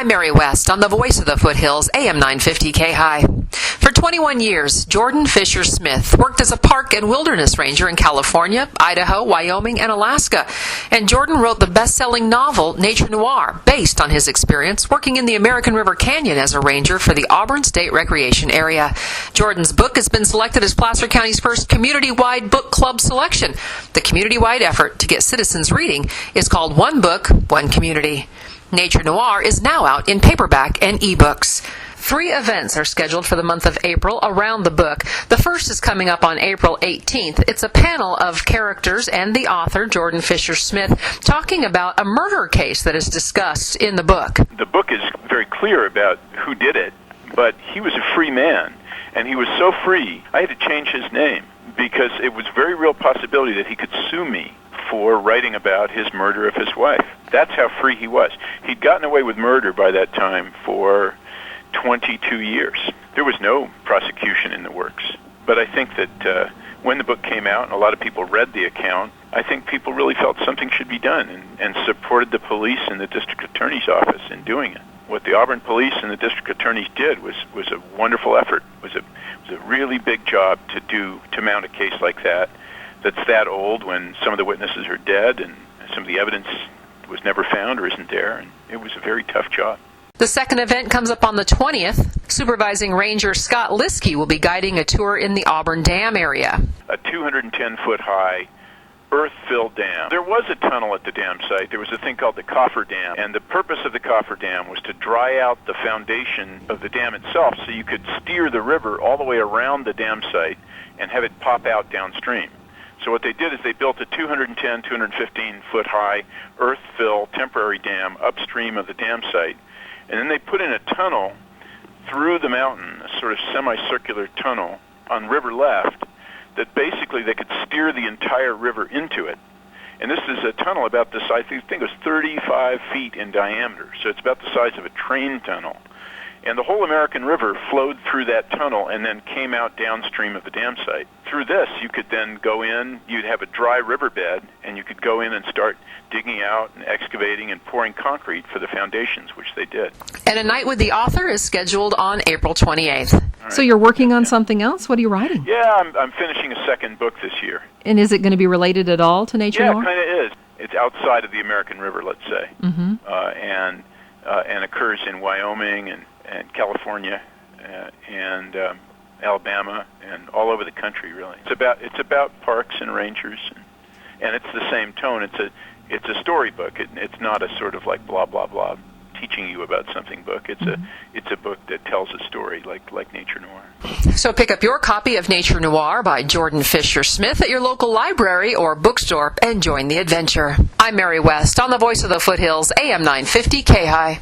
I'm Mary West on the Voice of the Foothills, AM 950 KAHI. For 21 years, Jordan Fisher Smith worked as a park and wilderness ranger in California, Idaho, Wyoming, and Alaska. And Jordan wrote the best-selling novel, Nature Noir, based on his experience working in the American River Canyon as a ranger for the Auburn State Recreation Area. Jordan's book has been selected as Placer County's first community-wide book club selection. The community-wide effort to get citizens reading is called One Book, One Community. Nature Noir is now out in paperback and ebooks. 3 events are scheduled for the month of April around the book. The first is coming up on April 18th. It's a panel of characters and the author, Jordan Fisher Smith, talking about a murder case that is discussed in the book. The book is very clear about who did it, but he was a free man, and he was so free, I had to change his name because it was a very real possibility that he could sue me for writing about his murder of his wife. That's how free he was. He'd gotten away with murder by that time for 22 years. There was no prosecution in the works. But I think that when the book came out and a lot of people read the account, I think people really felt something should be done and supported the police and the district attorney's office in doing it. What the Auburn police and the district attorneys did was a wonderful effort. It was a really big job to mount a case like that's that old when some of the witnesses are dead and some of the evidence was never found or isn't there. And it was a very tough job. The second event comes up on the 20th. Supervising Ranger Scott Liskey will be guiding a tour in the Auburn Dam area. A 210-foot-high earth-filled dam. There was a tunnel at the dam site. There was a thing called the coffer dam, and the purpose of the coffer dam was to dry out the foundation of the dam itself so you could steer the river all the way around the dam site and have it pop out downstream. So what they did is they built a 210, 215-foot-high earth-fill temporary dam upstream of the dam site, and then they put in a tunnel through the mountain, a sort of semicircular tunnel on river left that basically they could steer the entire river into it. And this is a tunnel about the size, I think it was 35 feet in diameter, so it's about the size of a train tunnel. And the whole American River flowed through that tunnel and then came out downstream of the dam site. Through this, you could then go in, you'd have a dry riverbed, and you could go in and start digging out and excavating and pouring concrete for the foundations, which they did. And a night with the author is scheduled on April 28th. Right. So you're working on something else? What are you writing? Yeah, I'm finishing a second book this year. And is it going to be related at all to Nature Noir? Yeah, it kind of is. It's outside of the American River, let's say, and occurs in Wyoming and California and Alabama and all over the country, really. It's about parks and rangers, and it's the same tone. It's a storybook. It's not a sort of like blah blah blah teaching you about something book. It's a book that tells a story like Nature Noir. So pick up your copy of Nature Noir by Jordan Fisher Smith at your local library or bookstore and join the adventure. I'm Mary West on the Voice of the Foothills, AM 950 KAHI.